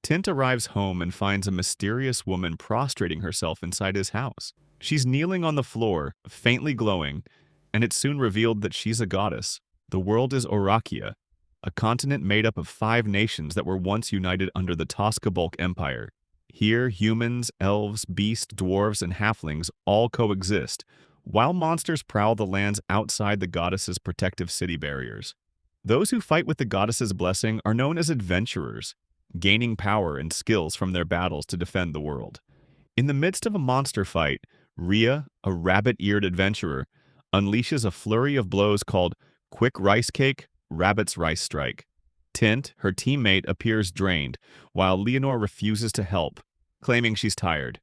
Tint arrives home and finds a mysterious woman prostrating herself inside his house. She's kneeling on the floor, faintly glowing, and it's soon revealed that she's a goddess. The world is Orakia, a continent made up of 5 nations that were once united under the Toskabulk Empire. Here, humans, elves, beasts, dwarves, and halflings all coexist, while monsters prowl the lands outside the goddess's protective city barriers. Those who fight with the goddess's blessing are known as adventurers, gaining power and skills from their battles to defend the world. In the midst of a monster fight, Rhea, a rabbit-eared adventurer, unleashes a flurry of blows called Quick Rice Cake, Rabbit's Rice Strike. Tint, her teammate, appears drained, while Leonore refuses to help, claiming she's tired.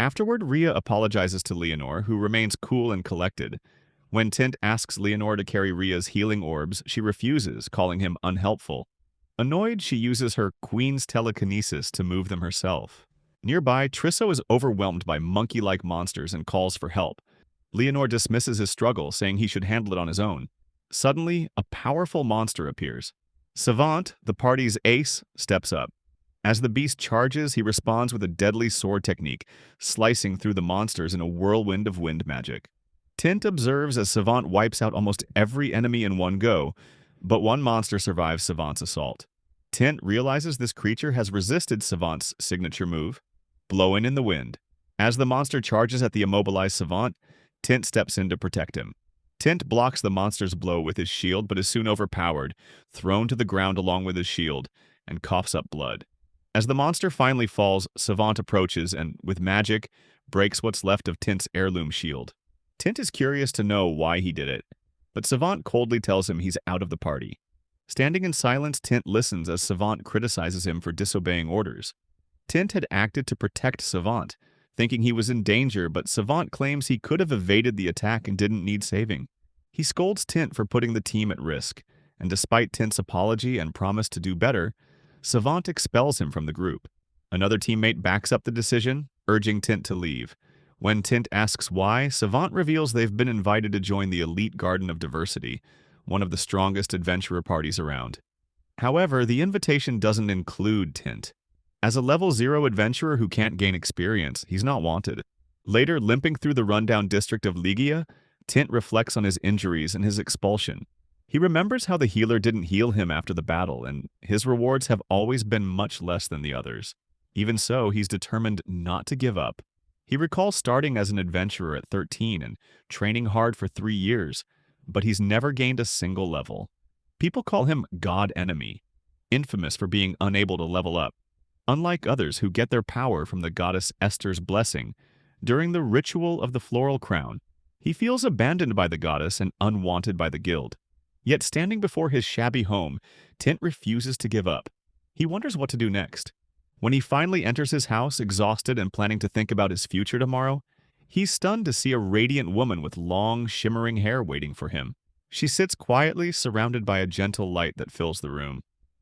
Afterward, Rhea apologizes to Leonore, who remains cool and collected. When Tint asks Leonore to carry Rhea's healing orbs, she refuses, calling him unhelpful. Annoyed, she uses her queen's telekinesis to move them herself. Nearby, Trisso is overwhelmed by monkey-like monsters and calls for help. Leonore dismisses his struggle, saying he should handle it on his own. Suddenly, a powerful monster appears. Savant, the party's ace, steps up. As the beast charges, he responds with a deadly sword technique, slicing through the monsters in a whirlwind of wind magic. Tint observes as Savant wipes out almost every enemy in one go, but one monster survives Savant's assault. Tint realizes this creature has resisted Savant's signature move, Blowin' in the Wind. As the monster charges at the immobilized Savant, Tint steps in to protect him. Tint blocks the monster's blow with his shield but is soon overpowered, thrown to the ground along with his shield, and coughs up blood. As the monster finally falls, Savant approaches and, with magic, breaks what's left of Tint's heirloom shield. Tint is curious to know why he did it, but Savant coldly tells him he's out of the party. Standing in silence, Tint listens as Savant criticizes him for disobeying orders. Tint had acted to protect Savant, thinking he was in danger, but Savant claims he could have evaded the attack and didn't need saving. He scolds Tint for putting the team at risk, and despite Tint's apology and promise to do better, Savant expels him from the group. Another teammate backs up the decision, urging Tint to leave. When Tint asks why, Savant reveals they've been invited to join the Elite Garden of Diversity, one of the strongest adventurer parties around. However, the invitation doesn't include Tint. As a level 0 adventurer who can't gain experience, he's not wanted. Later, limping through the rundown district of Ligia, Tint reflects on his injuries and his expulsion. He remembers how the healer didn't heal him after the battle, and his rewards have always been much less than the others. Even so, he's determined not to give up. He recalls starting as an adventurer at 13 and training hard for 3 years, but he's never gained a single level. People call him God Enemy, infamous for being unable to level up. Unlike others who get their power from the goddess Esther's blessing, during the ritual of the floral crown, he feels abandoned by the goddess and unwanted by the guild. Yet standing before his shabby home, Tint refuses to give up. He wonders what to do next. When he finally enters his house, exhausted and planning to think about his future tomorrow, he's stunned to see a radiant woman with long, shimmering hair waiting for him. She sits quietly, surrounded by a gentle light that fills the room.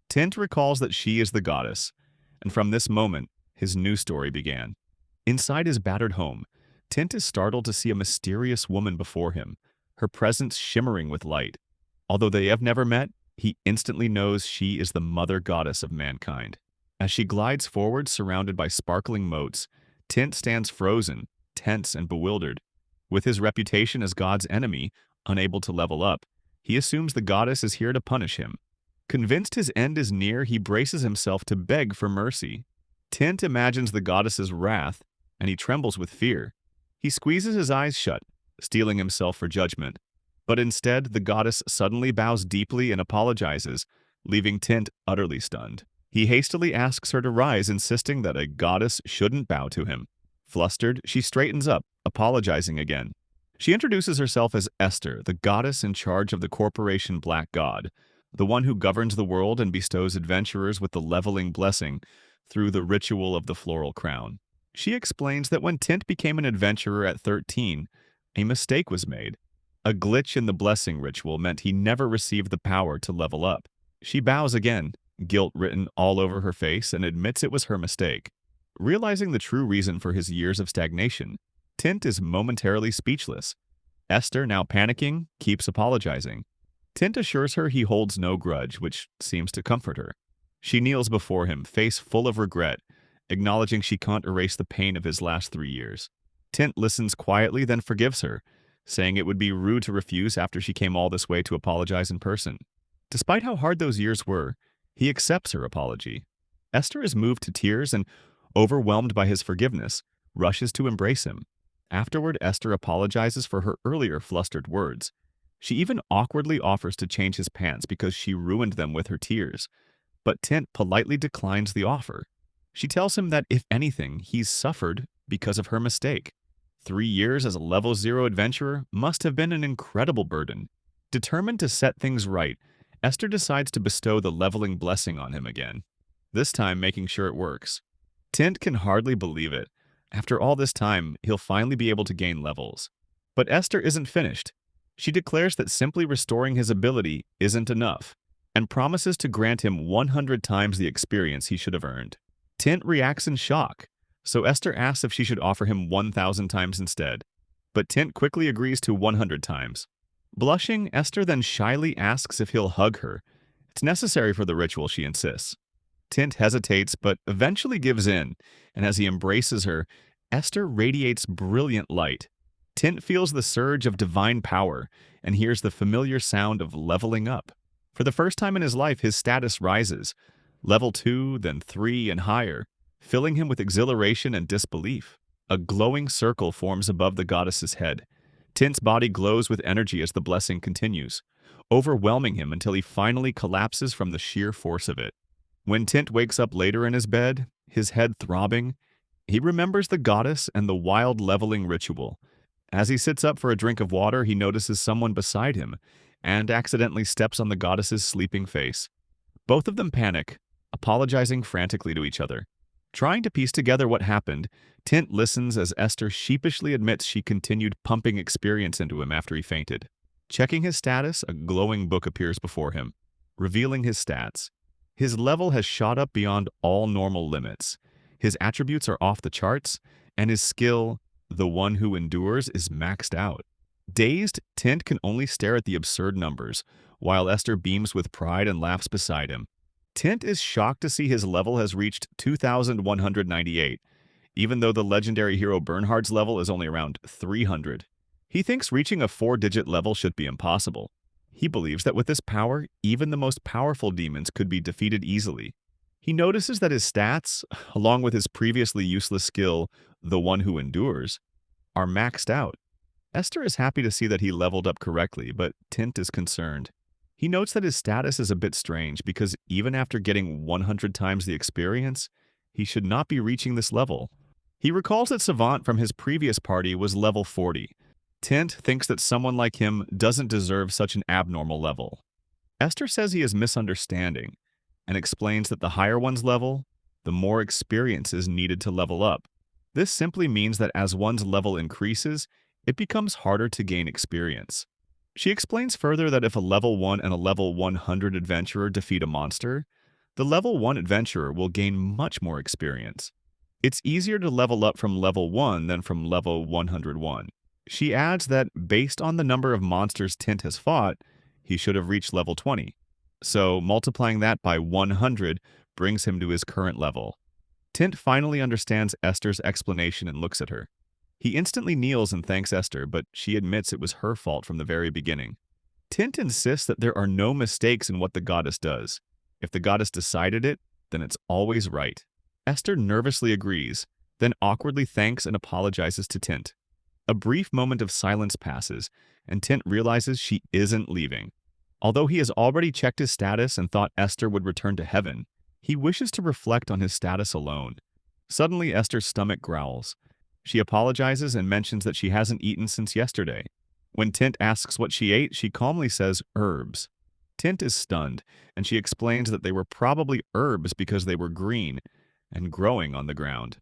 Tint recalls that she is the goddess, and from this moment, his new story began. Inside his battered home, Tint is startled to see a mysterious woman before him, her presence shimmering with light. Although they have never met, he instantly knows she is the mother goddess of mankind. As she glides forward, surrounded by sparkling motes, Tint stands frozen, tense and bewildered. With his reputation as God's enemy, unable to level up, he assumes the goddess is here to punish him. Convinced his end is near, he braces himself to beg for mercy. Tint imagines the goddess's wrath, and he trembles with fear. He squeezes his eyes shut, steeling himself for judgment. But instead, the goddess suddenly bows deeply and apologizes, leaving Tint utterly stunned. He hastily asks her to rise, insisting that a goddess shouldn't bow to him. Flustered, she straightens up, apologizing again. She introduces herself as Esther, the goddess in charge of the Corporation Black God, the one who governs the world and bestows adventurers with the leveling blessing through the ritual of the floral crown. She explains that when Tint became an adventurer at 13, a mistake was made. A glitch in the blessing ritual meant he never received the power to level up. She bows again, guilt written all over her face, and admits it was her mistake. Realizing the true reason for his years of stagnation, Tint is momentarily speechless. Esther, now panicking, keeps apologizing. Tint assures her he holds no grudge, which seems to comfort her. She kneels before him, face full of regret, acknowledging she can't erase the pain of his last 3 years. Tint listens quietly, then forgives her, saying it would be rude to refuse after she came all this way to apologize in person. Despite how hard those years were, he accepts her apology. Esther is moved to tears and, overwhelmed by his forgiveness, rushes to embrace him. Afterward, Esther apologizes for her earlier flustered words. She even awkwardly offers to change his pants because she ruined them with her tears. But Tint politely declines the offer. She tells him that, if anything, he's suffered because of her mistake. 3 years as a level 0 adventurer must have been an incredible burden. Determined to set things right, Esther decides to bestow the leveling blessing on him again, this time making sure it works. Tint can hardly believe it. After all this time, he'll finally be able to gain levels. But Esther isn't finished. She declares that simply restoring his ability isn't enough, and promises to grant him 100 times the experience he should have earned. Tint reacts in shock, so Esther asks if she should offer him 1,000 times instead. But Tint quickly agrees to 100 times. Blushing, Esther then shyly asks if he'll hug her. It's necessary for the ritual, she insists. Tint hesitates, but eventually gives in, and as he embraces her, Esther radiates brilliant light. Tint feels the surge of divine power and hears the familiar sound of leveling up. For the first time in his life, his status rises, level 2, then 3, and higher, filling him with exhilaration and disbelief. A glowing circle forms above the goddess's head. Tint's body glows with energy as the blessing continues, overwhelming him until he finally collapses from the sheer force of it. When Tint wakes up later in his bed, his head throbbing, he remembers the goddess and the wild leveling ritual. As he sits up for a drink of water, he notices someone beside him and accidentally steps on the goddess's sleeping face. Both of them panic, apologizing frantically to each other. Trying to piece together what happened, Tint listens as Esther sheepishly admits she continued pumping experience into him after he fainted. Checking his status, a glowing book appears before him, revealing his stats. His level has shot up beyond all normal limits. His attributes are off the charts, and his skill, the one who endures, is maxed out. Dazed, Tint can only stare at the absurd numbers, while Esther beams with pride and laughs beside him. Tint is shocked to see his level has reached 2,198, even though the legendary hero Bernhard's level is only around 300. He thinks reaching a 4-digit level should be impossible. He believes that with this power, even the most powerful demons could be defeated easily. He notices that his stats, along with his previously useless skill, the one who endures, are maxed out. Esther is happy to see that he leveled up correctly, but Tint is concerned. He notes that his status is a bit strange because even after getting 100 times the experience, he should not be reaching this level. He recalls that Savant from his previous party was level 40. Tint thinks that someone like him doesn't deserve such an abnormal level. Esther says he is misunderstanding and explains that the higher one's level, the more experience is needed to level up. This simply means that as one's level increases, it becomes harder to gain experience. She explains further that if a level 1 and a level 100 adventurer defeat a monster, the level 1 adventurer will gain much more experience. It's easier to level up from level 1 than from level 101. She adds that based on the number of monsters Tint has fought, he should have reached level 20. So multiplying that by 100 brings him to his current level. Tint finally understands Esther's explanation and looks at her. He instantly kneels and thanks Esther, but she admits it was her fault from the very beginning. Tint insists that there are no mistakes in what the goddess does. If the goddess decided it, then it's always right. Esther nervously agrees, then awkwardly thanks and apologizes to Tint. A brief moment of silence passes, and Tint realizes she isn't leaving. Although he has already checked his status and thought Esther would return to heaven, he wishes to reflect on his status alone. Suddenly, Esther's stomach growls. She apologizes and mentions that she hasn't eaten since yesterday. When Tint asks what she ate, she calmly says herbs. Tint is stunned, and she explains that they were probably herbs because they were green and growing on the ground.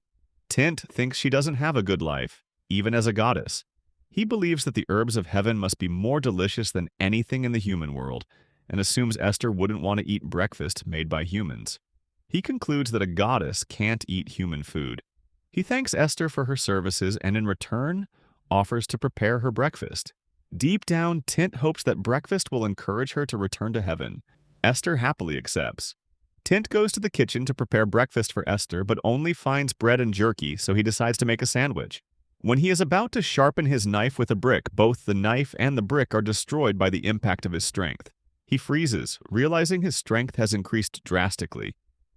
Tint thinks she doesn't have a good life, even as a goddess. He believes that the herbs of heaven must be more delicious than anything in the human world, and assumes Esther wouldn't want to eat breakfast made by humans. He concludes that a goddess can't eat human food. He thanks Esther for her services and in return offers to prepare her breakfast. Deep down, Tint hopes that breakfast will encourage her to return to heaven. Esther happily accepts. Tint goes to the kitchen to prepare breakfast for Esther, but only finds bread and jerky, so he decides to make a sandwich. When he is about to sharpen his knife with a brick, both the knife and the brick are destroyed by the impact of his strength. He freezes, realizing his strength has increased drastically.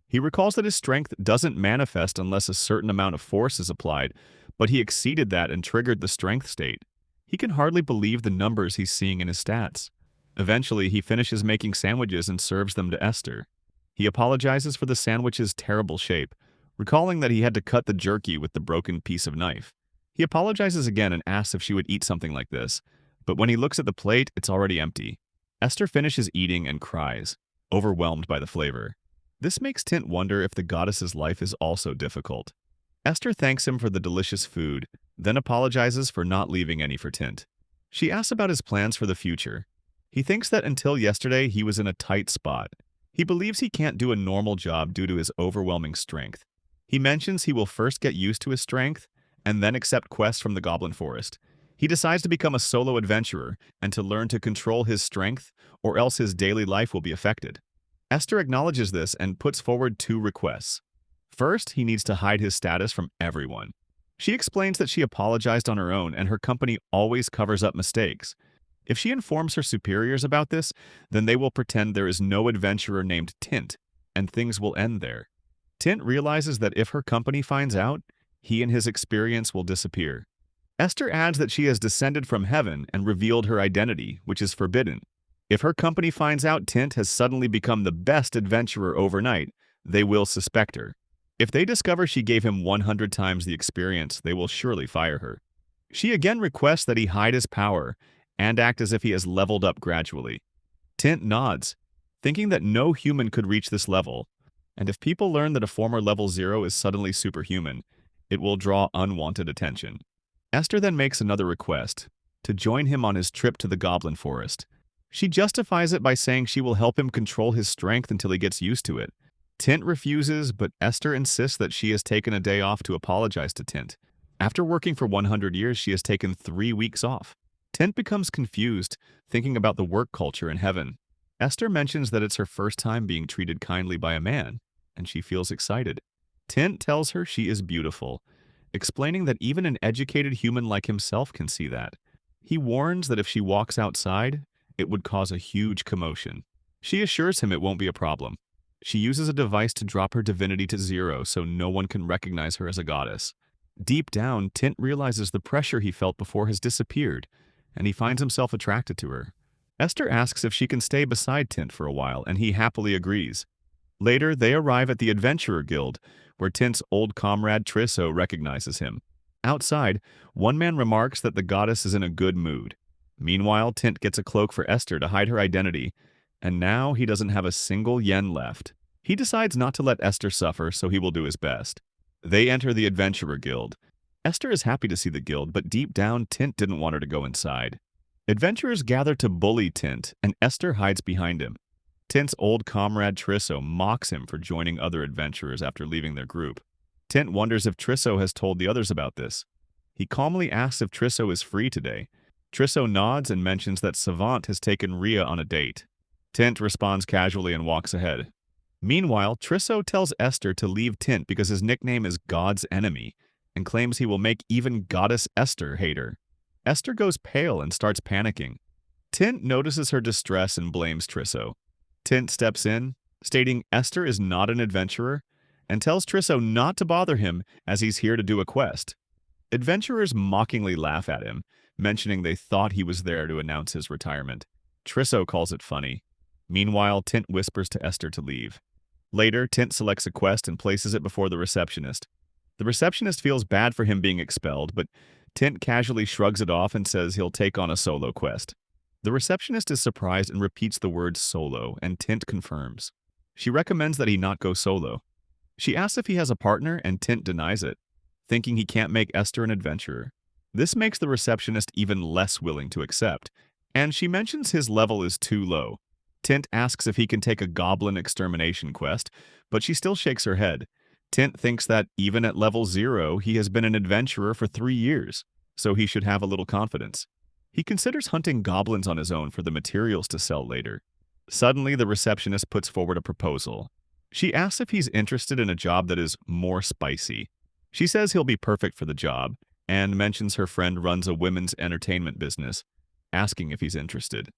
He recalls that his strength doesn't manifest unless a certain amount of force is applied, but he exceeded that and triggered the strength state. He can hardly believe the numbers he's seeing in his stats. Eventually, he finishes making sandwiches and serves them to Esther. He apologizes for the sandwich's terrible shape, recalling that he had to cut the jerky with the broken piece of knife. He apologizes again and asks if she would eat something like this, but when he looks at the plate, it's already empty. Esther finishes eating and cries, overwhelmed by the flavor. This makes Tint wonder if the goddess's life is also difficult. Esther thanks him for the delicious food, then apologizes for not leaving any for Tint. She asks about his plans for the future. He thinks that until yesterday he was in a tight spot. He believes he can't do a normal job due to his overwhelming strength. He mentions he will first get used to his strength and then accept quests from the Goblin Forest. He decides to become a solo adventurer and to learn to control his strength, or else his daily life will be affected. Esther acknowledges this and puts forward 2 requests. First, he needs to hide his status from everyone. She explains that she apologized on her own and her company always covers up mistakes. If she informs her superiors about this, then they will pretend there is no adventurer named Tint, and things will end there. Tint realizes that if her company finds out, he and his experience will disappear. Esther adds that she has descended from heaven and revealed her identity, which is forbidden. If her company finds out Tint has suddenly become the best adventurer overnight, they will suspect her. If they discover she gave him 100 times the experience, they will surely fire her. She again requests that he hide his power and act as if he has leveled up gradually. Tint nods, thinking that no human could reach this level, and if people learn that a former level 0 is suddenly superhuman, it will draw unwanted attention. Esther then makes another request, to join him on his trip to the Goblin Forest. She justifies it by saying she will help him control his strength until he gets used to it. Tint refuses, but Esther insists that she has taken a day off to apologize to Tint. After working for 100 years, she has taken 3 weeks off. Tint becomes confused, thinking about the work culture in heaven. Esther mentions that it's her first time being treated kindly by a man, and she feels excited. Tint tells her she is beautiful, explaining that even an educated human like himself can see that. He warns that if she walks outside, it would cause a huge commotion. She assures him it won't be a problem. She uses a device to drop her divinity to 0 so no one can recognize her as a goddess. Deep down, Tint realizes the pressure he felt before has disappeared, and he finds himself attracted to her. Esther asks if she can stay beside Tint for a while, and he happily agrees. Later, they arrive at the Adventurer Guild, where Tint's old comrade Trisso recognizes him. Outside, one man remarks that the goddess is in a good mood. Meanwhile, Tint gets a cloak for Esther to hide her identity, and now he doesn't have a single yen left. He decides not to let Esther suffer, so he will do his best. They enter the Adventurer Guild. Esther is happy to see the guild, but deep down, Tint didn't want her to go inside. Adventurers gather to bully Tint, and Esther hides behind him. Tint's old comrade Trisso mocks him for joining other adventurers after leaving their group. Tint wonders if Trisso has told the others about this. He calmly asks if Trisso is free today. Trisso nods and mentions that Savant has taken Rhea on a date. Tint responds casually and walks ahead. Meanwhile, Trisso tells Esther to leave Tint because his nickname is God's enemy, and claims he will make even Goddess Esther hate her. Esther goes pale and starts panicking. Tint notices her distress and blames Trisso. Tint steps in, stating Esther is not an adventurer, and tells Trisso not to bother him as he's here to do a quest. Adventurers mockingly laugh at him, mentioning they thought he was there to announce his retirement. Trisso calls it funny. Meanwhile, Tint whispers to Esther to leave. Later, Tint selects a quest and places it before the receptionist. The receptionist feels bad for him being expelled, but Tint casually shrugs it off and says he'll take on a solo quest. The receptionist is surprised and repeats the word solo, and Tint confirms. She recommends that he not go solo. She asks if he has a partner, and Tint denies it, thinking he can't make Esther an adventurer. This makes the receptionist even less willing to accept, and she mentions his level is too low. Tint asks if he can take a goblin extermination quest, but she still shakes her head. Tint thinks that even at level 0, he has been an adventurer for 3 years, so he should have a little confidence. He considers hunting goblins on his own for the materials to sell later. Suddenly, the receptionist puts forward a proposal. She asks if he's interested in a job that is more spicy. She says he'll be perfect for the job and mentions her friend runs a women's entertainment business, asking if he's interested.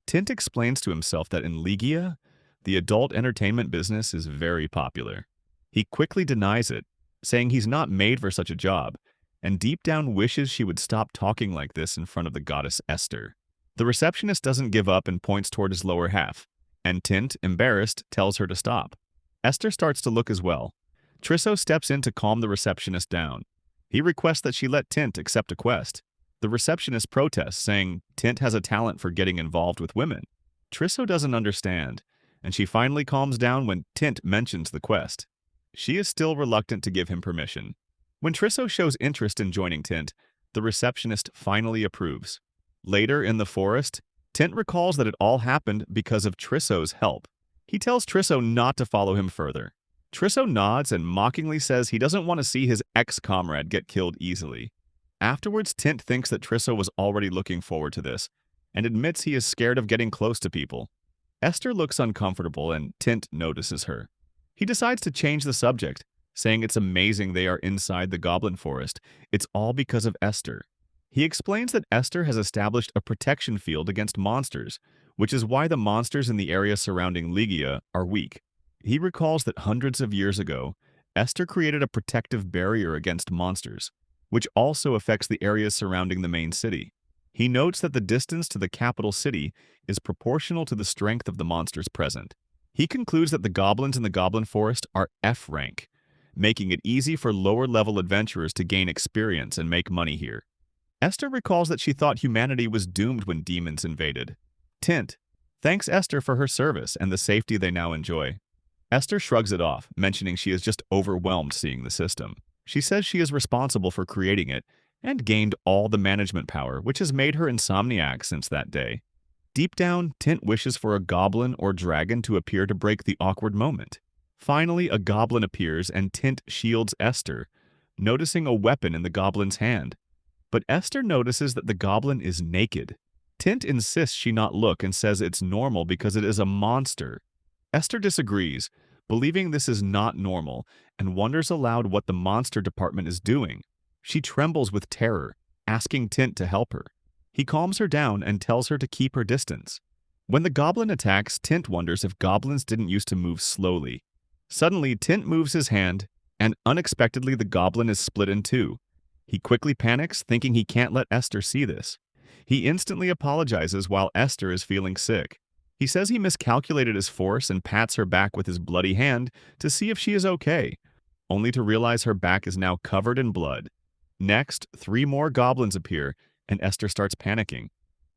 Tint explains to himself that in Ligia, the adult entertainment business is very popular. He quickly denies it, saying he's not made for such a job, and deep down wishes she would stop talking like this in front of the goddess Esther. The receptionist doesn't give up and points toward his lower half, and Tint, embarrassed, tells her to stop. Esther starts to look as well. Trisso steps in to calm the receptionist down. He requests that she let Tint accept a quest. The receptionist protests, saying Tint has a talent for getting involved with women. Trisso doesn't understand, and she finally calms down when Tint mentions the quest. She is still reluctant to give him permission. When Trisso shows interest in joining Tint, the receptionist finally approves. Later in the forest, Tint recalls that it all happened because of Trisso's help. He tells Trisso not to follow him further. Trisso nods and mockingly says he doesn't want to see his ex-comrade get killed easily. Afterwards, Tint thinks that Trisso was already looking forward to this, and admits he is scared of getting close to people. Esther looks uncomfortable and Tint notices her. He decides to change the subject, saying it's amazing they are inside the goblin forest. It's all because of Esther. He explains that Esther has established a protection field against monsters, which is why the monsters in the area surrounding Ligia are weak. He recalls that hundreds of years ago, Esther created a protective barrier against monsters, which also affects the areas surrounding the main city. He notes that the distance to the capital city is proportional to the strength of the monsters present. He concludes that the goblins in the goblin forest are F rank, making it easy for lower-level adventurers to gain experience and make money here. Esther recalls that she thought humanity was doomed when demons invaded. Tint thanks Esther for her service and the safety they now enjoy. Esther shrugs it off, mentioning she is just overwhelmed seeing the system. She says she is responsible for creating it and gained all the management power, which has made her insomniac since that day. Deep down, Tint wishes for a goblin or dragon to appear to break the awkward moment. Finally, a goblin appears and Tint shields Esther, noticing a weapon in the goblin's hand. But Esther notices that the goblin is naked. Tint insists she not look and says it's normal because it is a monster. Esther disagrees, believing this is not normal, and wonders aloud what the monster department is doing. She trembles with terror, asking Tint to help her. He calms her down and tells her to keep her distance. When the goblin attacks, Tint wonders if goblins didn't used to move slowly. Suddenly, Tint moves his hand, and unexpectedly the goblin is split in two. He quickly panics, thinking he can't let Esther see this. He instantly apologizes while Esther is feeling sick. He says he miscalculated his force and pats her back with his bloody hand to see if she is okay, only to realize her back is now covered in blood. Next, 3 more goblins appear, and Esther starts panicking.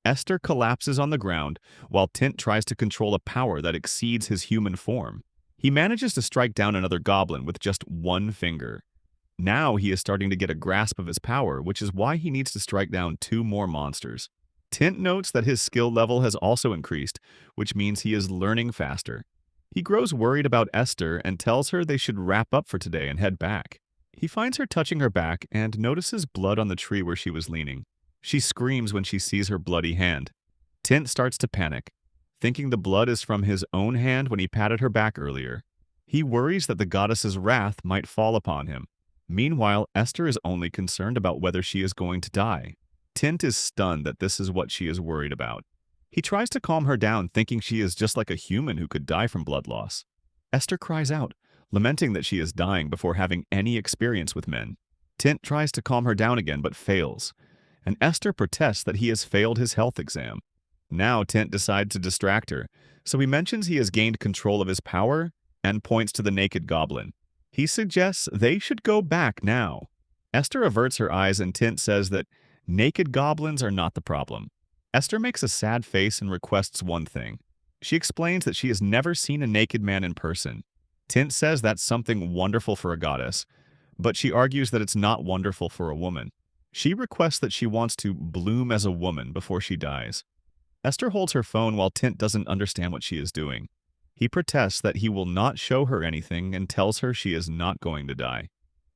Esther collapses on the ground, while Tint tries to control a power that exceeds his human form. He manages to strike down another goblin with just 1 finger. Now he is starting to get a grasp of his power, which is why he needs to strike down 2 more monsters. Tint notes that his skill level has also increased, which means he is learning faster. He grows worried about Esther and tells her they should wrap up for today and head back. He finds her touching her back and notices blood on the tree where she was leaning. She screams when she sees her bloody hand. Tint starts to panic, thinking the blood is from his own hand when he patted her back earlier. He worries that the goddess's wrath might fall upon him. Meanwhile, Esther is only concerned about whether she is going to die. Tint is stunned that this is what she is worried about. He tries to calm her down, thinking she is just like a human who could die from blood loss. Esther cries out, lamenting that she is dying before having any experience with men. Tint tries to calm her down again but fails, and Esther protests that he has failed his health exam. Now Tint decides to distract her, so he mentions he has gained control of his power and points to the naked goblin. He suggests they should go back now. Esther averts her eyes and Tint says that naked goblins are not the problem. Esther makes a sad face and requests one thing. She explains that she has never seen a naked man in person. Tint says that's something wonderful for a goddess, but she argues that it's not wonderful for a woman. She requests that she wants to bloom as a woman before she dies. Esther holds her phone while Tint doesn't understand what she is doing. He protests that he will not show her anything and tells her she is not going to die.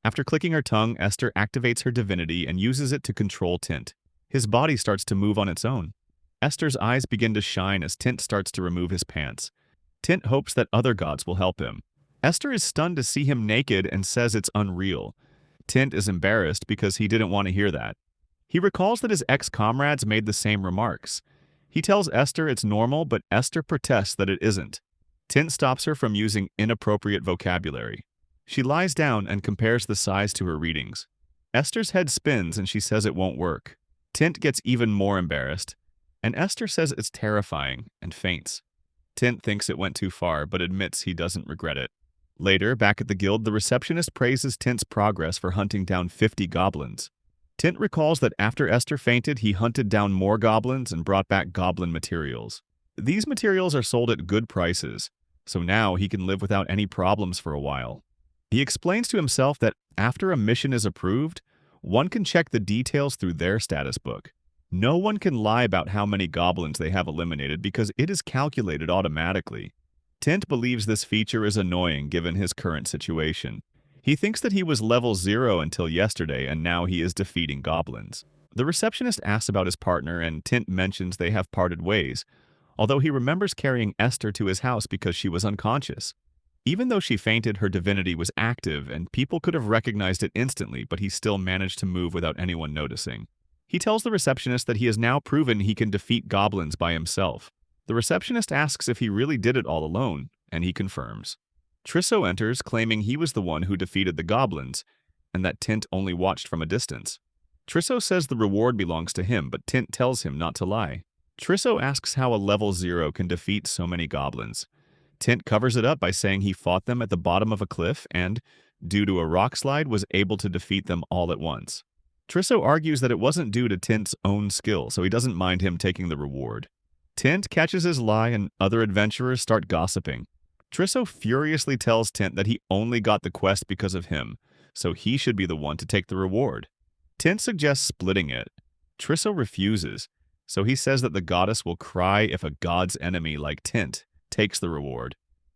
After clicking her tongue, Esther activates her divinity and uses it to control Tint. His body starts to move on its own. Esther's eyes begin to shine as Tint starts to remove his pants. Tint hopes that other gods will help him. Esther is stunned to see him naked and says it's unreal. Tint is embarrassed because he didn't want to hear that. He recalls that his ex-comrades made the same remarks. He tells Esther it's normal, but Esther protests that it isn't. Tint stops her from using inappropriate vocabulary. She lies down and compares the size to her readings. Esther's head spins and she says it won't work. Tint gets even more embarrassed, and Esther says it's terrifying and faints. Tint thinks it went too far, but admits he doesn't regret it. Later, back at the guild, the receptionist praises Tint's progress for hunting down 50 goblins. Tint recalls that after Esther fainted, he hunted down more goblins and brought back goblin materials. These materials are sold at good prices, so now he can live without any problems for a while. He explains to himself that after a mission is approved, one can check the details through their status book. No one can lie about how many goblins they have eliminated because it is calculated automatically. Tint believes this feature is annoying given his current situation. He thinks that he was level 0 until yesterday and now he is defeating goblins. The receptionist asks about his partner and Tint mentions they have parted ways, although he remembers carrying Esther to his house because she was unconscious. Even though she fainted, her divinity was active and people could have recognized it instantly, but he still managed to move without anyone noticing. He tells the receptionist that he has now proven he can defeat goblins by himself. The receptionist asks if he really did it all alone, and he confirms. Trisso enters, claiming he was the one who defeated the goblins, and that Tint only watched from a distance. Trisso says the reward belongs to him, but Tint tells him not to lie. Trisso asks how a level 0 can defeat so many goblins. Tint covers it up by saying he fought them at the bottom of a cliff and, due to a rock slide, was able to defeat them all at once. Trisso argues that it wasn't due to Tint's own skill, so he doesn't mind him taking the reward. Tint catches his lie and other adventurers start gossiping. Trisso furiously tells Tint that he only got the quest because of him, so he should be the one to take the reward. Tint suggests splitting it. Trisso refuses, so he says that the goddess will cry if a god's enemy like Tint takes the reward.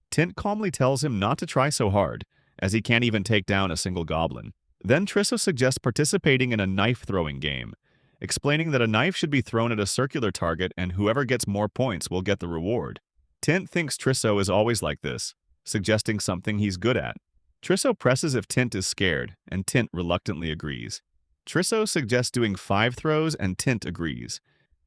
Tint calmly tells him not to try so hard, as he can't even take down a single goblin. Then Trisso suggests participating in a knife-throwing game, explaining that a knife should be thrown at a circular target and whoever gets more points will get the reward. Tint thinks Trisso is always like this, suggesting something he's good at. Trisso presses if Tint is scared, and Tint reluctantly agrees. Trisso suggests doing 5 throws, and Tint agrees.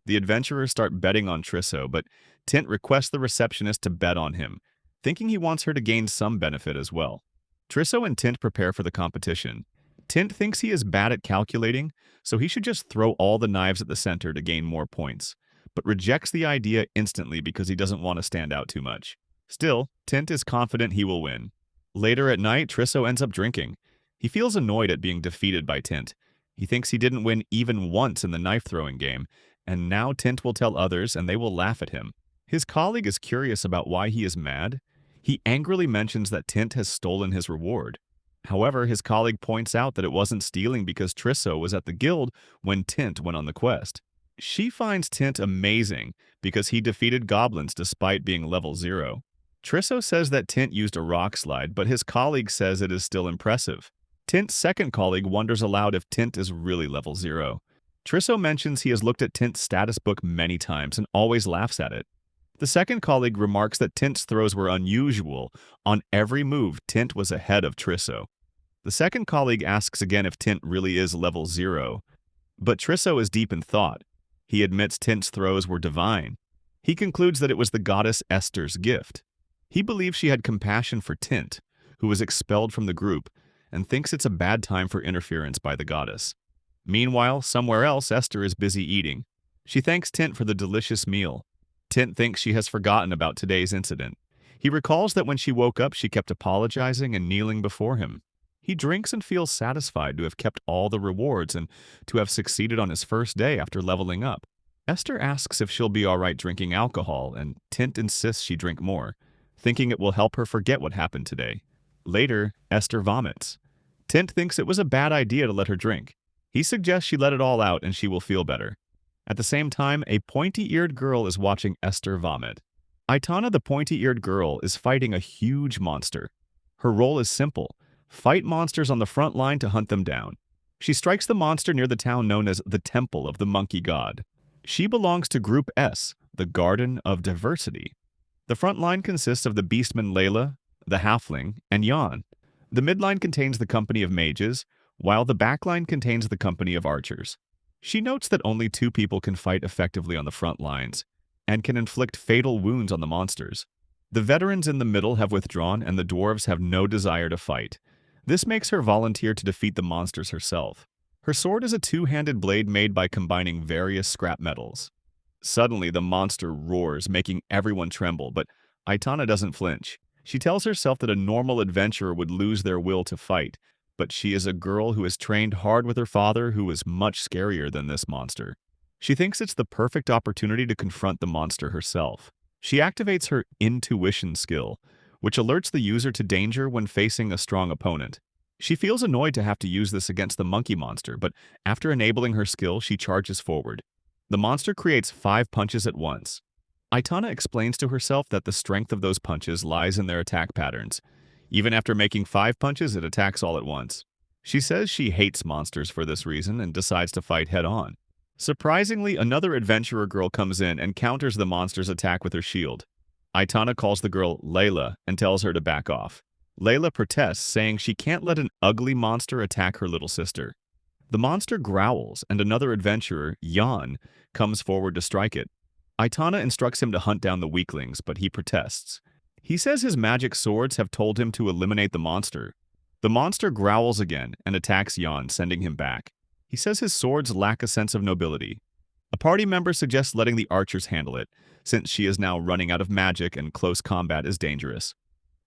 The adventurers start betting on Trisso, but Tint requests the receptionist to bet on him, thinking he wants her to gain some benefit as well. Trisso and Tint prepare for the competition. Tint thinks he is bad at calculating, so he should just throw all the knives at the center to gain more points, but rejects the idea instantly because he doesn't want to stand out too much. Still, Tint is confident he will win. Later at night, Trisso ends up drinking. He feels annoyed at being defeated by Tint. He thinks he didn't win even once in the knife-throwing game, and now Tint will tell others and they will laugh at him. His colleague is curious about why he is mad. He angrily mentions that Tint has stolen his reward. However, his colleague points out that it wasn't stealing because Trisso was at the guild when Tint went on the quest. She finds Tint amazing because he defeated goblins despite being level 0. Trisso says that Tint used a rock slide, but his colleague says it is still impressive. Tint's second colleague wonders aloud if Tint is really level 0. Trisso mentions he has looked at Tint's status book many times and always laughs at it. The second colleague remarks that Tint's throws were unusual. On every move, Tint was ahead of Trisso. The second colleague asks again if Tint really is level 0, but Trisso is deep in thought. He admits Tint's throws were divine. He concludes that it was the goddess Esther's gift. He believes she had compassion for Tint, who was expelled from the group, and thinks it's a bad time for interference by the goddess. Meanwhile, somewhere else, Esther is busy eating. She thanks Tint for the delicious meal. Tint thinks she has forgotten about today's incident. He recalls that when she woke up, she kept apologizing and kneeling before him. He drinks and feels satisfied to have kept all the rewards and to have succeeded on his first day after leveling up. Esther asks if she'll be alright drinking alcohol, and Tint insists she drink more, thinking it will help her forget what happened today. Later, Esther vomits. Tint thinks it was a bad idea to let her drink. He suggests she let it all out and she will feel better. At the same time, a pointy-eared girl is watching Esther vomit. Aitana, the pointy-eared girl, is fighting a huge monster. Her role is simple: fight monsters on the front line to hunt them down. She strikes the monster near the town known as the Temple of the Monkey God. She belongs to Group S, the Garden of Diversity. The front line consists of the beastman Layla, the halfling, and Jan. The midline contains the company of mages, while the backline contains the company of archers. She notes that only two people can fight effectively on the front lines, and can inflict fatal wounds on the monsters. The veterans in the middle have withdrawn, and the dwarves have no desire to fight. This makes her volunteer to defeat the monsters herself. Her sword is a two-handed blade made by combining various scrap metals. Suddenly, the monster roars, making everyone tremble, but Aitana doesn't flinch. She tells herself that a normal adventurer would lose their will to fight, but she is a girl who has trained hard with her father, who is much scarier than this monster. She thinks it's the perfect opportunity to confront the monster herself. She activates her intuition skill, which alerts the user to danger when facing a strong opponent. She feels annoyed to have to use this against the monkey monster, but after enabling her skill, she charges forward. The monster creates 5 punches at once. Aitana explains to herself that the strength of those punches lies in their attack patterns. Even after making 5 punches, it attacks all at once. She says she hates monsters for this reason and decides to fight head-on. Surprisingly, another adventurer girl comes in and counters the monster's attack with her shield. Aitana calls the girl Layla and tells her to back off. Layla protests, saying she can't let an ugly monster attack her little sister. The monster growls, and another adventurer, Jan, comes forward to strike it. Aitana instructs him to hunt down the weaklings, but he protests. He says his magic swords have told him to eliminate the monster. The monster growls again and attacks Jan, sending him back. He says his swords lack a sense of nobility. A party member suggests letting the archers handle it, since she is now running out of magic and close combat is dangerous.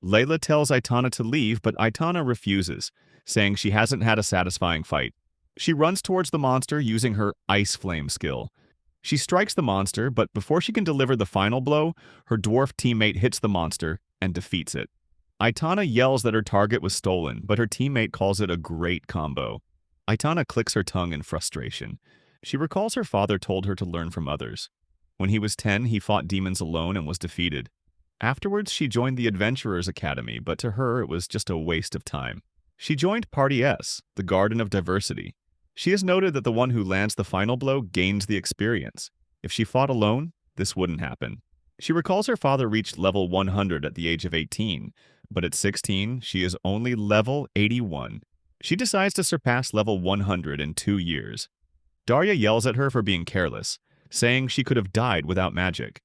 Layla tells Aitana to leave, but Aitana refuses, saying she hasn't had a satisfying fight. She runs towards the monster using her Ice Flame skill. She strikes the monster, but before she can deliver the final blow, her dwarf teammate hits the monster and defeats it. Aitana yells that her target was stolen, but her teammate calls it a great combo. Aitana clicks her tongue in frustration. She recalls her father told her to learn from others. When he was 10, he fought demons alone and was defeated. Afterwards, she joined the Adventurers Academy, but to her it was just a waste of time. She joined Party S, the Garden of Diversity. She has noted that the one who lands the final blow gains the experience. If she fought alone, this wouldn't happen. She recalls her father reached level 100 at the age of 18, but at 16, she is only level 81. She decides to surpass level 100 in 2 years. Daria yells at her for being careless, saying she could have died without magic.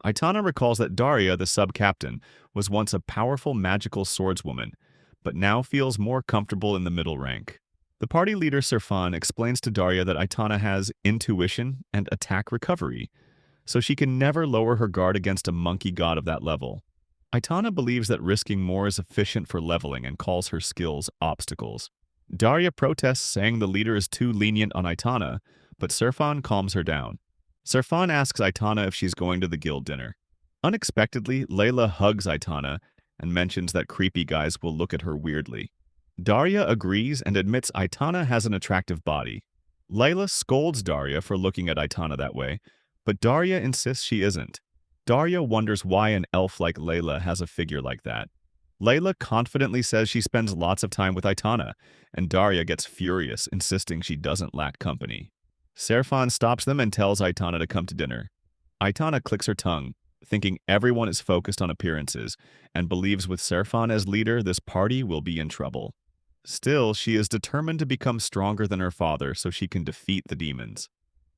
Aitana recalls that Daria, the sub-captain, was once a powerful magical swordswoman, but now feels more comfortable in the middle rank. The party leader Serfan explains to Daria that Aitana has intuition and attack recovery, so she can never lower her guard against a monkey god of that level. Aitana believes that risking more is efficient for leveling and calls her skills obstacles. Daria protests, saying the leader is too lenient on Aitana, but Serfan calms her down. Serfan asks Aitana if she's going to the guild dinner. Unexpectedly, Layla hugs Aitana and mentions that creepy guys will look at her weirdly. Daria agrees and admits Aitana has an attractive body. Layla scolds Daria for looking at Aitana that way, but Daria insists she isn't. Daria wonders why an elf like Layla has a figure like that. Layla confidently says she spends lots of time with Aitana, and Daria gets furious, insisting she doesn't lack company. Serfan stops them and tells Aitana to come to dinner. Aitana clicks her tongue, thinking everyone is focused on appearances, and believes with Serfan as leader, this party will be in trouble. Still, she is determined to become stronger than her father so she can defeat the demons.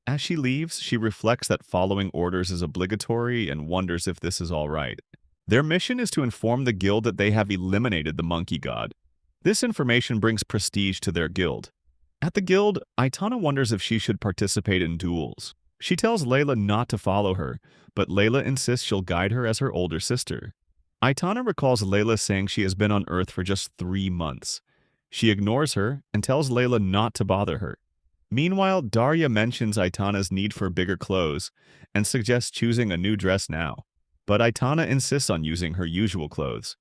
As she leaves, she reflects that following orders is obligatory and wonders if this is all right. Their mission is to inform the guild that they have eliminated the monkey god. This information brings prestige to their guild. At the guild, Aitana wonders if she should participate in duels. She tells Layla not to follow her, but Layla insists she'll guide her as her older sister. Aitana recalls Layla saying she has been on Earth for just 3 months. She ignores her and tells Layla not to bother her. Meanwhile, Daria mentions Aitana's need for bigger clothes and suggests choosing a new dress now. But Aitana insists on using her usual clothes.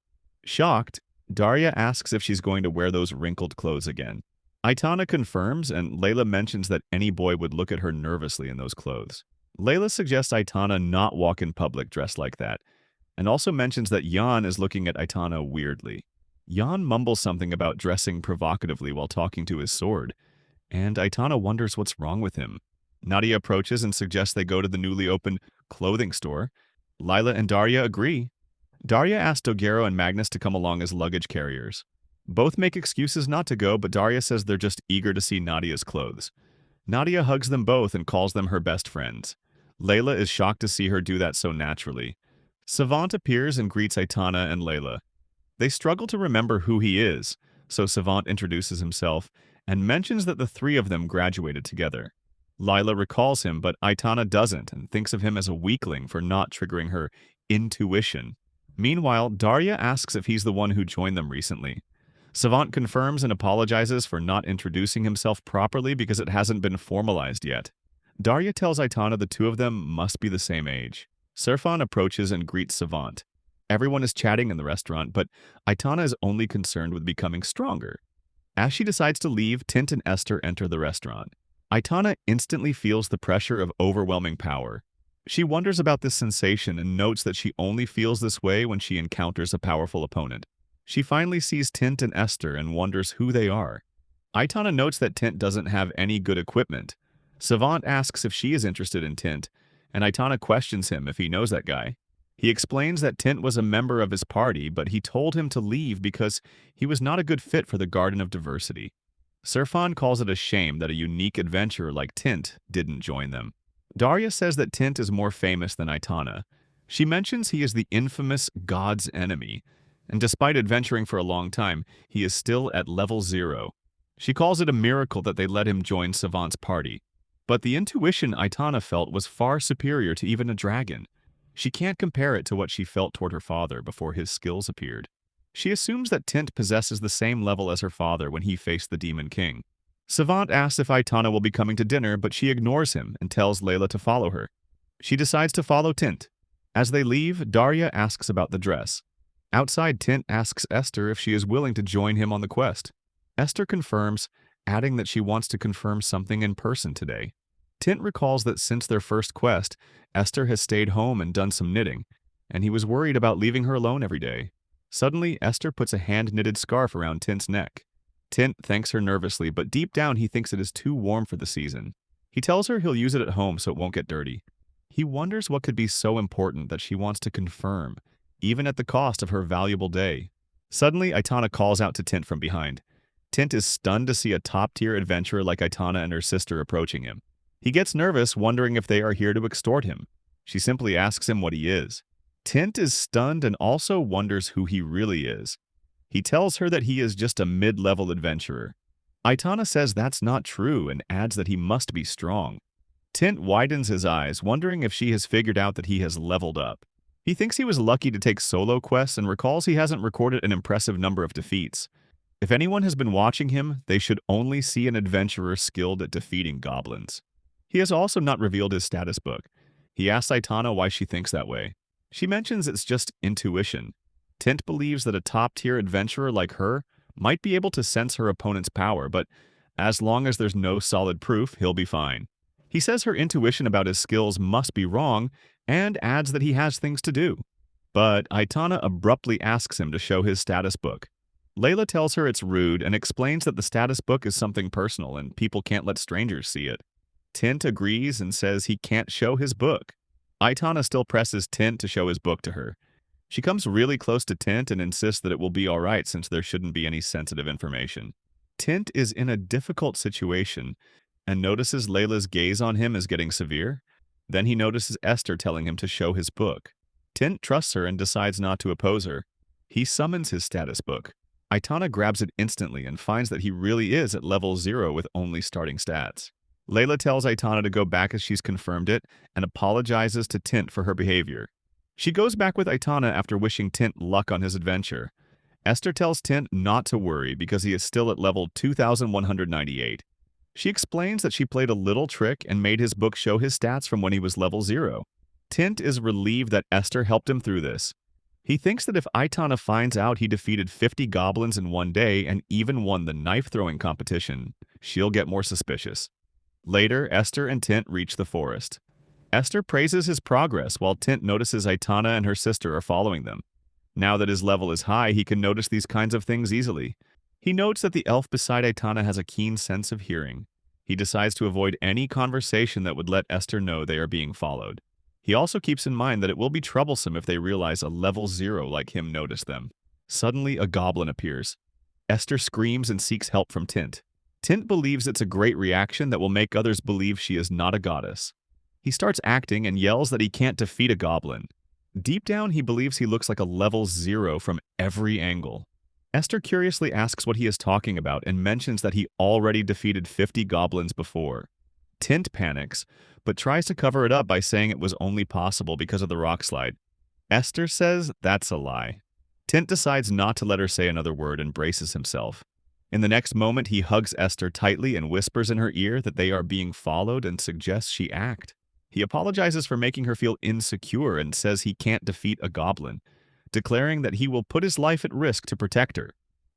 Shocked, Daria asks if she's going to wear those wrinkled clothes again. Aitana confirms, and Layla mentions that any boy would look at her nervously in those clothes. Layla suggests Aitana not walk in public dressed like that, and also mentions that Jan is looking at Aitana weirdly. Jan mumbles something about dressing provocatively while talking to his sword, and Aitana wonders what's wrong with him. Nadia approaches and suggests they go to the newly opened clothing store. Lila and Daria agree. Daria asks Dogero and Magnus to come along as luggage carriers. Both make excuses not to go, but Daria says they're just eager to see Nadia's clothes. Nadia hugs them both and calls them her best friends. Layla is shocked to see her do that so naturally. Savant appears and greets Aitana and Layla. They struggle to remember who he is, so Savant introduces himself and mentions that the three of them graduated together. Lila recalls him, but Aitana doesn't and thinks of him as a weakling for not triggering her intuition. Meanwhile, Daria asks if he's the one who joined them recently. Savant confirms and apologizes for not introducing himself properly because it hasn't been formalized yet. Daria tells Aitana the two of them must be the same age. Serfan approaches and greets Savant. Everyone is chatting in the restaurant, but Aitana is only concerned with becoming stronger. As she decides to leave, Tint and Esther enter the restaurant. Aitana instantly feels the pressure of overwhelming power. She wonders about this sensation and notes that she only feels this way when she encounters a powerful opponent. She finally sees Tint and Esther and wonders who they are. Aitana notes that Tint doesn't have any good equipment. Savant asks if she is interested in Tint, and Aitana questions him if he knows that guy. He explains that Tint was a member of his party, but he told him to leave because he was not a good fit for the Garden of Diversity. Serfan calls it a shame that a unique adventurer like Tint didn't join them. Daria says that Tint is more famous than Aitana. She mentions he is the infamous God's enemy, and despite adventuring for a long time, he is still at level 0. She calls it a miracle that they let him join Savant's party. But the intuition Aitana felt was far superior to even a dragon. She can't compare it to what she felt toward her father before his skills appeared. She assumes that Tint possesses the same level as her father when he faced the Demon King. Savant asks if Aitana will be coming to dinner, but she ignores him and tells Layla to follow her. She decides to follow Tint. As they leave, Daria asks about the dress. Outside, Tint asks Esther if she is willing to join him on the quest. Esther confirms, adding that she wants to confirm something in person today. Tint recalls that since their first quest, Esther has stayed home and done some knitting, and he was worried about leaving her alone every day. Suddenly, Esther puts a hand-knitted scarf around Tint's neck. Tint thanks her nervously, but deep down he thinks it is too warm for the season. He tells her he'll use it at home so it won't get dirty. He wonders what could be so important that she wants to confirm, even at the cost of her valuable day. Suddenly, Aitana calls out to Tint from behind. Tint is stunned to see a top-tier adventurer like Aitana and her sister approaching him. He gets nervous, wondering if they are here to extort him. She simply asks him what he is. Tint is stunned and also wonders who he really is. He tells her that he is just a mid-level adventurer. Aitana says that's not true and adds that he must be strong. Tint widens his eyes, wondering if she has figured out that he has leveled up. He thinks he was lucky to take solo quests and recalls he hasn't recorded an impressive number of defeats. If anyone has been watching him, they should only see an adventurer skilled at defeating goblins. He has also not revealed his status book. He asks Aitana why she thinks that way. She mentions it's just intuition. Tint believes that a top-tier adventurer like her might be able to sense her opponent's power, but as long as there's no solid proof, he'll be fine. He says her intuition about his skills must be wrong and adds that he has things to do. But Aitana abruptly asks him to show his status book. Layla tells her it's rude and explains that the status book is something personal and people can't let strangers see it. Tint agrees and says he can't show his book. Aitana still presses Tint to show his book to her. She comes really close to Tint and insists that it will be alright since there shouldn't be any sensitive information. Tint is in a difficult situation and notices Layla's gaze on him is getting severe. Then he notices Esther telling him to show his book. Tint trusts her and decides not to oppose her. He summons his status book. Aitana grabs it instantly and finds that he really is at level 0 with only starting stats. Layla tells Aitana to go back as she's confirmed it and apologizes to Tint for her behavior. She goes back with Aitana after wishing Tint luck on his adventure. Esther tells Tint not to worry because he is still at level 2198. She explains that she played a little trick and made his book show his stats from when he was level 0. Tint is relieved that Esther helped him through this. He thinks that if Aitana finds out he defeated 50 goblins in one day and even won the knife-throwing competition, she'll get more suspicious. Later, Esther and Tint reach the forest. Esther praises his progress while Tint notices Aitana and her sister are following them. Now that his level is high, he can notice these kinds of things easily. He notes that the elf beside Aitana has a keen sense of hearing. He decides to avoid any conversation that would let Esther know they are being followed. He also keeps in mind that it will be troublesome if they realize a level 0 like him noticed them. Suddenly, a goblin appears. Esther screams and seeks help from Tint. Tint believes it's a great reaction that will make others believe she is not a goddess. He starts acting and yells that he can't defeat a goblin. Deep down, he believes he looks like a level 0 from every angle. Esther curiously asks what he is talking about and mentions that he already defeated 50 goblins before. Tint panics, but tries to cover it up by saying it was only possible because of the rock slide. Esther says that's a lie. Tint decides not to let her say another word and braces himself. In the next moment, he hugs Esther tightly and whispers in her ear that they are being followed and suggests she act. He apologizes for making her feel insecure and says he can't defeat a goblin, declaring that he will put his life at risk to protect her.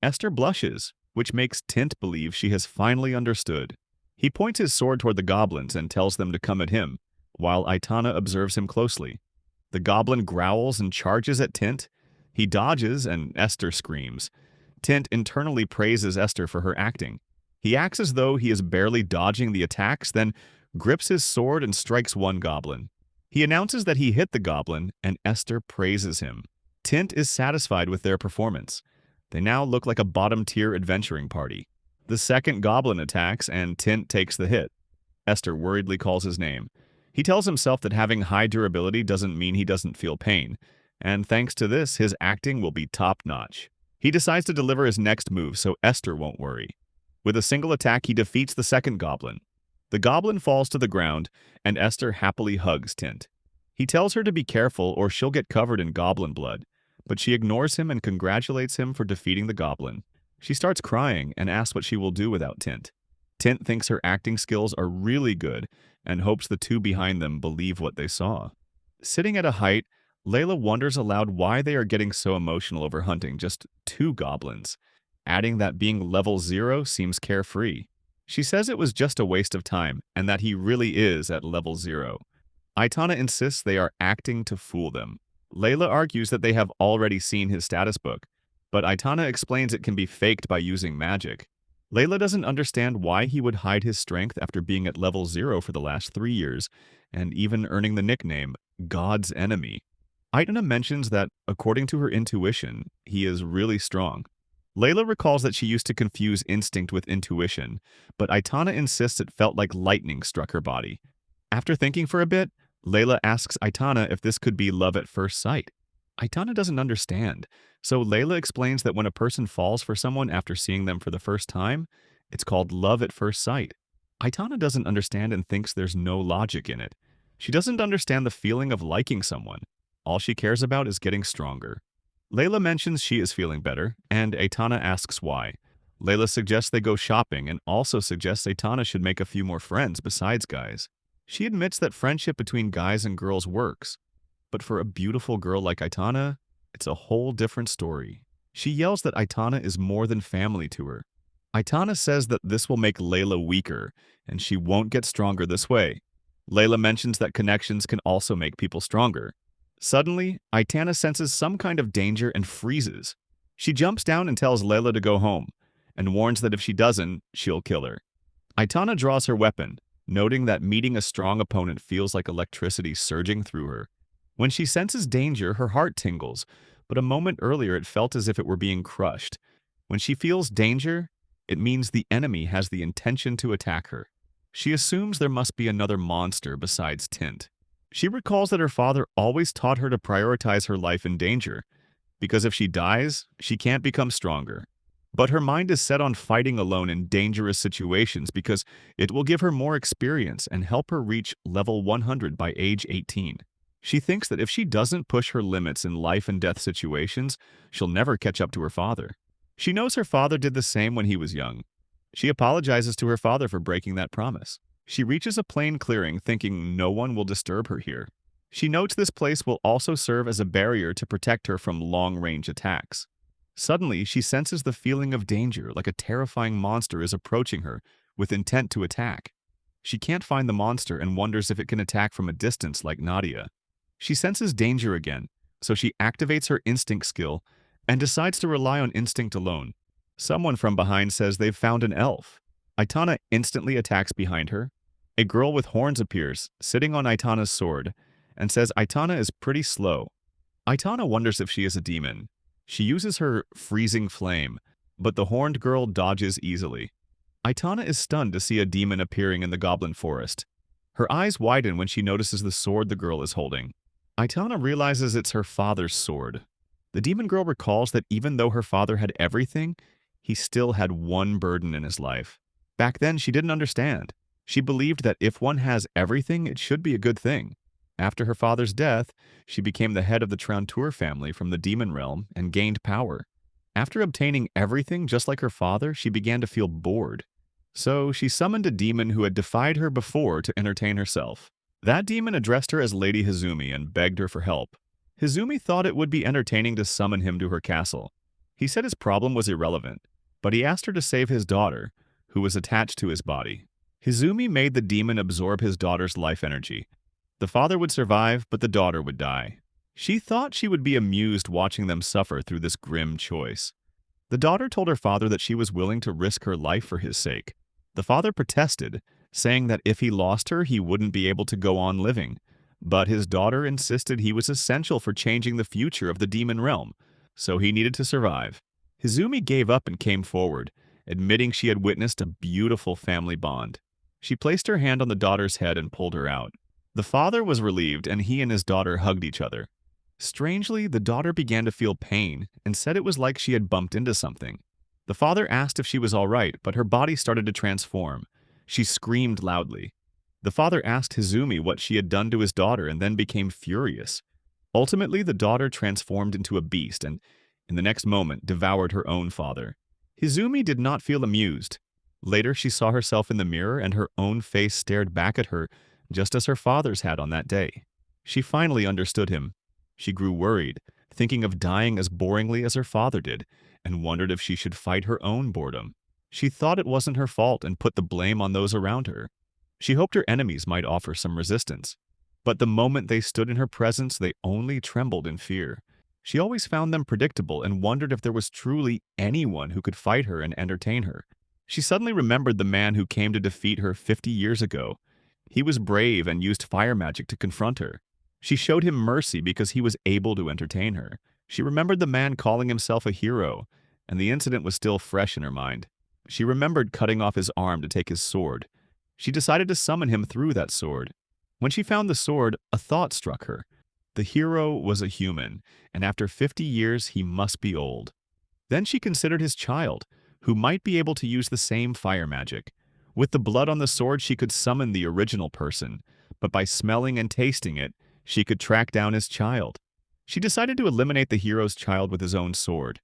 Esther blushes, which makes Tint believe she has finally understood. He points his sword toward the goblins and tells them to come at him, while Aitana observes him closely. The goblin growls and charges at Tint. He dodges, and Esther screams. Tint internally praises Esther for her acting. He acts as though he is barely dodging the attacks, then grips his sword and strikes one goblin. He announces that he hit the goblin, and Esther praises him. Tint is satisfied with their performance. They now look like a bottom-tier adventuring party. The second goblin attacks, and Tint takes the hit. Esther worriedly calls his name. He tells himself that having high durability doesn't mean he doesn't feel pain, and thanks to this, his acting will be top-notch. He decides to deliver his next move so Esther won't worry. With a single attack, he defeats the second goblin. The goblin falls to the ground, and Esther happily hugs Tint. He tells her to be careful or she'll get covered in goblin blood, but she ignores him and congratulates him for defeating the goblin. She starts crying and asks what she will do without Tint. Tint thinks her acting skills are really good and hopes the two behind them believe what they saw. Sitting at a height, Layla wonders aloud why they are getting so emotional over hunting just 2 goblins, adding that being level 0 seems carefree. She says it was just a waste of time and that he really is at level 0. Aitana insists they are acting to fool them. Layla argues that they have already seen his status book, but Aitana explains it can be faked by using magic. Layla doesn't understand why he would hide his strength after being at level 0 for the last 3 years, and even earning the nickname God's Enemy. Aitana mentions that, according to her intuition, he is really strong. Layla recalls that she used to confuse instinct with intuition, but Aitana insists it felt like lightning struck her body. After thinking for a bit, Layla asks Aitana if this could be love at first sight. Aitana doesn't understand, so Layla explains that when a person falls for someone after seeing them for the first time, it's called love at first sight. Aitana doesn't understand and thinks there's no logic in it. She doesn't understand the feeling of liking someone. All she cares about is getting stronger. Layla mentions she is feeling better, and Aitana asks why. Layla suggests they go shopping and also suggests Aitana should make a few more friends besides guys. She admits that friendship between guys and girls works, but for a beautiful girl like Aitana, it's a whole different story. She yells that Aitana is more than family to her. Aitana says that this will make Layla weaker, and she won't get stronger this way. Layla mentions that connections can also make people stronger. Suddenly, Aitana senses some kind of danger and freezes. She jumps down and tells Layla to go home, and warns that if she doesn't, she'll kill her. Aitana draws her weapon, noting that meeting a strong opponent feels like electricity surging through her. When she senses danger, her heart tingles, but a moment earlier it felt as if it were being crushed. When she feels danger, it means the enemy has the intention to attack her. She assumes there must be another monster besides Tint. She recalls that her father always taught her to prioritize her life in danger, because if she dies, she can't become stronger. But her mind is set on fighting alone in dangerous situations because it will give her more experience and help her reach level 100 by age 18. She thinks that if she doesn't push her limits in life and death situations, she'll never catch up to her father. She knows her father did the same when he was young. She apologizes to her father for breaking that promise. She reaches a plain clearing thinking no one will disturb her here. She notes this place will also serve as a barrier to protect her from long-range attacks. Suddenly, she senses the feeling of danger, like a terrifying monster is approaching her with intent to attack. She can't find the monster and wonders if it can attack from a distance like Nadia. She senses danger again, so she activates her instinct skill and decides to rely on instinct alone. Someone from behind says they've found an elf. Aitana instantly attacks behind her. A girl with horns appears, sitting on Aitana's sword, and says Aitana is pretty slow. Aitana wonders if she is a demon. She uses her freezing flame, but the horned girl dodges easily. Aitana is stunned to see a demon appearing in the goblin forest. Her eyes widen when she notices the sword the girl is holding. Aitana realizes it's her father's sword. The demon girl recalls that even though her father had everything, he still had one burden in his life. Back then, she didn't understand. She believed that if one has everything, it should be a good thing. After her father's death, she became the head of the Trantour family from the demon realm and gained power. After obtaining everything just like her father, she began to feel bored. So she summoned a demon who had defied her before to entertain herself. That demon addressed her as Lady Hizumi and begged her for help. Hizumi thought it would be entertaining to summon him to her castle. He said his problem was irrelevant, but he asked her to save his daughter, who was attached to his body. Hizumi made the demon absorb his daughter's life energy. The father would survive, but the daughter would die. She thought she would be amused watching them suffer through this grim choice. The daughter told her father that she was willing to risk her life for his sake. The father protested, saying that if he lost her, he wouldn't be able to go on living. But his daughter insisted he was essential for changing the future of the demon realm, so he needed to survive. Hizumi gave up and came forward, admitting she had witnessed a beautiful family bond. She placed her hand on the daughter's head and pulled her out. The father was relieved, and he and his daughter hugged each other. Strangely, the daughter began to feel pain and said it was like she had bumped into something. The father asked if she was all right, but her body started to transform. She screamed loudly. The father asked Hizumi what she had done to his daughter and then became furious. Ultimately, the daughter transformed into a beast and, in the next moment, devoured her own father. Hizumi did not feel amused. Later, she saw herself in the mirror and her own face stared back at her, just as her father's had on that day. She finally understood him. She grew worried, thinking of dying as boringly as her father did, and wondered if she should fight her own boredom. She thought it wasn't her fault and put the blame on those around her. She hoped her enemies might offer some resistance. But the moment they stood in her presence, they only trembled in fear. She always found them predictable and wondered if there was truly anyone who could fight her and entertain her. She suddenly remembered the man who came to defeat her 50 years ago. He was brave and used fire magic to confront her. She showed him mercy because he was able to entertain her. She remembered the man calling himself a hero, and the incident was still fresh in her mind. She remembered cutting off his arm to take his sword. She decided to summon him through that sword. When she found the sword, a thought struck her. The hero was a human, and after 50 years he must be old. Then she considered his child, who might be able to use the same fire magic. With the blood on the sword, she could summon the original person, but by smelling and tasting it, she could track down his child. She decided to eliminate the hero's child with his own sword.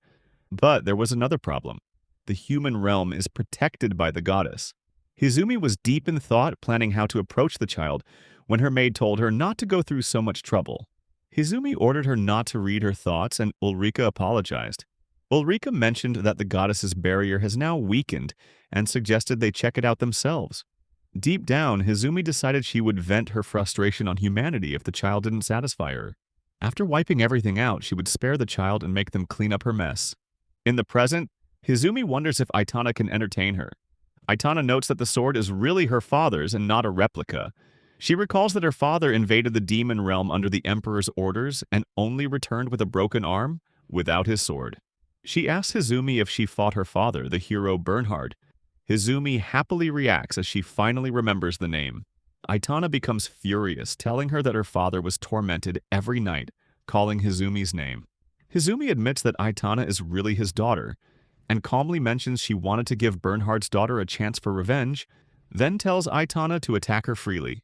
But there was another problem. The human realm is protected by the goddess. Hizumi was deep in thought, planning how to approach the child, when her maid told her not to go through so much trouble. Hizumi ordered her not to read her thoughts, and Ulrika apologized. Ulrika mentioned that the goddess's barrier has now weakened and suggested they check it out themselves. Deep down, Hizumi decided she would vent her frustration on humanity if the child didn't satisfy her. After wiping everything out, she would spare the child and make them clean up her mess. In the present, Hizumi wonders if Aitana can entertain her. Aitana notes that the sword is really her father's and not a replica. She recalls that her father invaded the demon realm under the Emperor's orders and only returned with a broken arm, without his sword. She asks Hizumi if she fought her father, the hero Bernhard. Hizumi happily reacts as she finally remembers the name. Aitana becomes furious, telling her that her father was tormented every night, calling Hizumi's name. Hizumi admits that Aitana is really his daughter, and calmly mentions she wanted to give Bernhard's daughter a chance for revenge, then tells Aitana to attack her freely.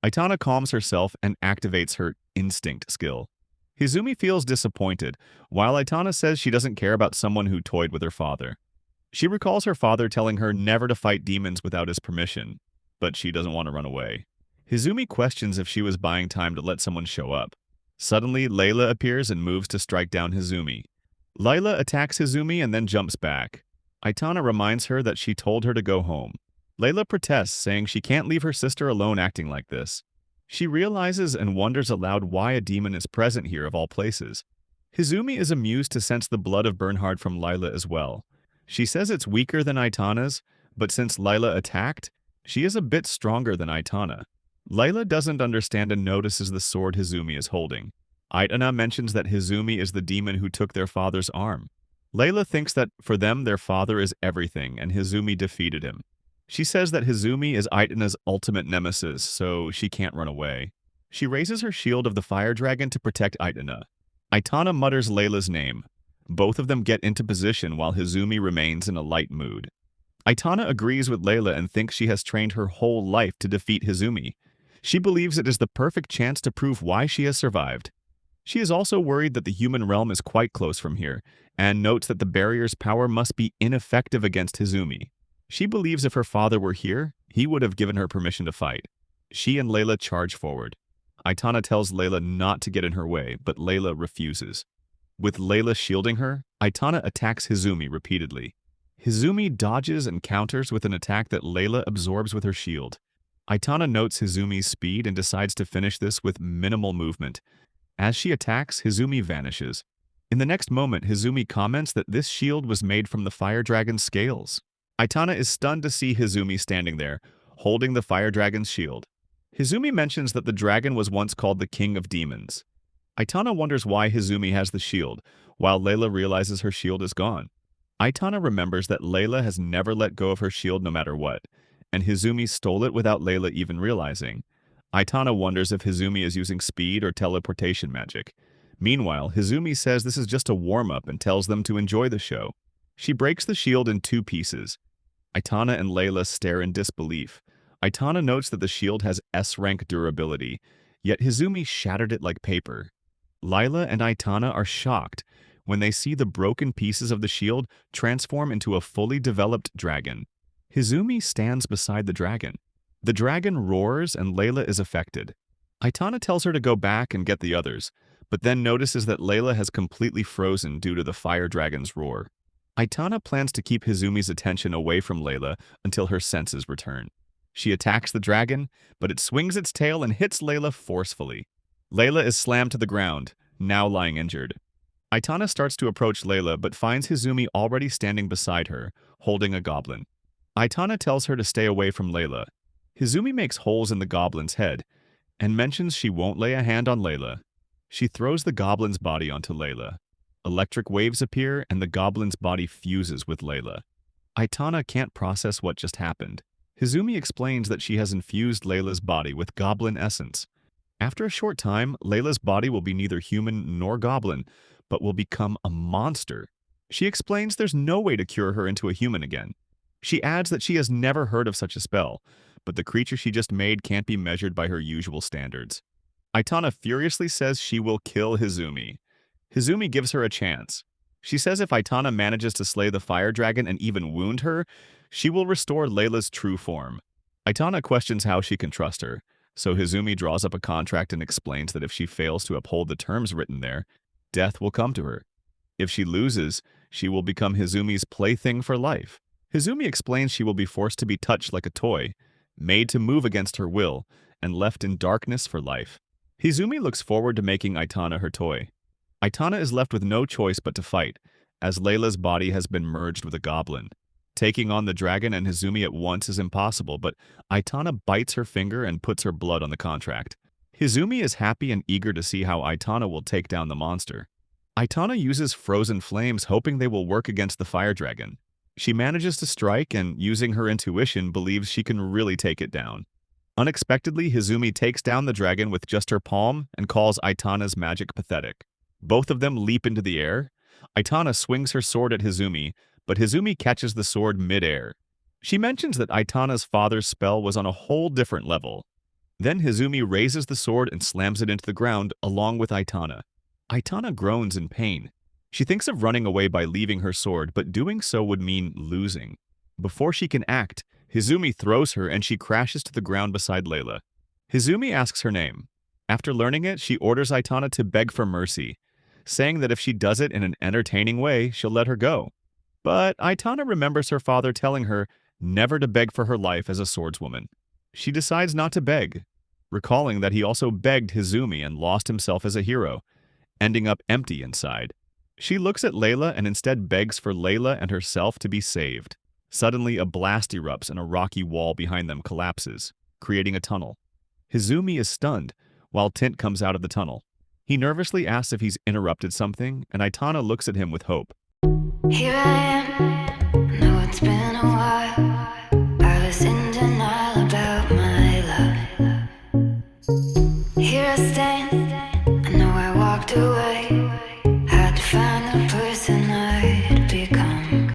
Aitana calms herself and activates her instinct skill. Hizumi feels disappointed, while Aitana says she doesn't care about someone who toyed with her father. She recalls her father telling her never to fight demons without his permission, but she doesn't want to run away. Hizumi questions if she was buying time to let someone show up. Suddenly, Layla appears and moves to strike down Hizumi. Layla attacks Hizumi and then jumps back. Aitana reminds her that she told her to go home. Layla protests, saying she can't leave her sister alone acting like this. She realizes and wonders aloud why a demon is present here of all places. Hizumi is amused to sense the blood of Bernhard from Layla as well. She says it's weaker than Aitana's, but since Layla attacked, she is a bit stronger than Aitana. Layla doesn't understand and notices the sword Hizumi is holding. Aitana mentions that Hizumi is the demon who took their father's arm. Layla thinks that for them their father is everything and Hizumi defeated him. She says that Hizumi is Aitana's ultimate nemesis, so she can't run away. She raises her shield of the fire dragon to protect Aitana. Aitana mutters Layla's name. Both of them get into position while Hizumi remains in a light mood. Aitana agrees with Layla and thinks she has trained her whole life to defeat Hizumi. She believes it is the perfect chance to prove why she has survived. She is also worried that the human realm is quite close from here, and notes that the barrier's power must be ineffective against Hizumi. She believes if her father were here, he would have given her permission to fight. She and Layla charge forward. Aitana tells Layla not to get in her way, but Layla refuses. With Layla shielding her, Aitana attacks Hizumi repeatedly. Hizumi dodges and counters with an attack that Layla absorbs with her shield. Aitana notes Hizumi's speed and decides to finish this with minimal movement. As she attacks, Hizumi vanishes. In the next moment, Hizumi comments that this shield was made from the fire dragon's scales. Aitana is stunned to see Hizumi standing there, holding the fire dragon's shield. Hizumi mentions that the dragon was once called the King of Demons. Aitana wonders why Hizumi has the shield, while Layla realizes her shield is gone. Aitana remembers that Layla has never let go of her shield no matter what, and Hizumi stole it without Layla even realizing. Aitana wonders if Hizumi is using speed or teleportation magic. Meanwhile, Hizumi says this is just a warm-up and tells them to enjoy the show. She breaks the shield in two pieces. Aitana and Layla stare in disbelief. Aitana notes that the shield has S-rank durability, yet Hizumi shattered it like paper. Layla and Aitana are shocked when they see the broken pieces of the shield transform into a fully developed dragon. Hizumi stands beside the dragon. The dragon roars and Layla is affected. Aitana tells her to go back and get the others, but then notices that Layla has completely frozen due to the fire dragon's roar. Aitana plans to keep Hizumi's attention away from Layla until her senses return. She attacks the dragon, but it swings its tail and hits Layla forcefully. Layla is slammed to the ground, now lying injured. Aitana starts to approach Layla but finds Hizumi already standing beside her, holding a goblin. Aitana tells her to stay away from Layla. Hizumi makes holes in the goblin's head and mentions she won't lay a hand on Layla. She throws the goblin's body onto Layla. Electric waves appear and the goblin's body fuses with Layla. Aitana can't process what just happened. Hizumi explains that she has infused Layla's body with goblin essence. After a short time, Layla's body will be neither human nor goblin, but will become a monster. She explains there's no way to cure her into a human again. She adds that she has never heard of such a spell, but the creature she just made can't be measured by her usual standards. Aitana furiously says she will kill Hizumi. Hizumi gives her a chance. She says if Aitana manages to slay the fire dragon and even wound her, she will restore Layla's true form. Aitana questions how she can trust her, so Hizumi draws up a contract and explains that if she fails to uphold the terms written there, death will come to her. If she loses, she will become Hizumi's plaything for life. Hizumi explains she will be forced to be touched like a toy, made to move against her will, and left in darkness for life. Hizumi looks forward to making Aitana her toy. Aitana is left with no choice but to fight, as Layla's body has been merged with a goblin. Taking on the dragon and Hizumi at once is impossible, but Aitana bites her finger and puts her blood on the contract. Hizumi is happy and eager to see how Aitana will take down the monster. Aitana uses frozen flames hoping they will work against the fire dragon. She manages to strike and, using her intuition, believes she can really take it down. Unexpectedly, Hizumi takes down the dragon with just her palm and calls Aitana's magic pathetic. Both of them leap into the air. Aitana swings her sword at Hizumi, but Hizumi catches the sword mid-air. She mentions that Aitana's father's spell was on a whole different level. Then Hizumi raises the sword and slams it into the ground along with Aitana. Aitana groans in pain. She thinks of running away by leaving her sword, but doing so would mean losing. Before she can act, Hizumi throws her and she crashes to the ground beside Layla. Hizumi asks her name. After learning it, she orders Aitana to beg for mercy, saying that if she does it in an entertaining way, she'll let her go. But Aitana remembers her father telling her never to beg for her life as a swordswoman. She decides not to beg, recalling that he also begged Hizumi and lost himself as a hero, ending up empty inside. She looks at Layla and instead begs for Layla and herself to be saved. Suddenly, a blast erupts and a rocky wall behind them collapses, creating a tunnel. Hizumi is stunned, while Tint comes out of the tunnel. He nervously asks if he's interrupted something, and Aitana looks at him with hope. Here I am, know it's been a while. I was in denial about my love. Here I stand, I know I walked away.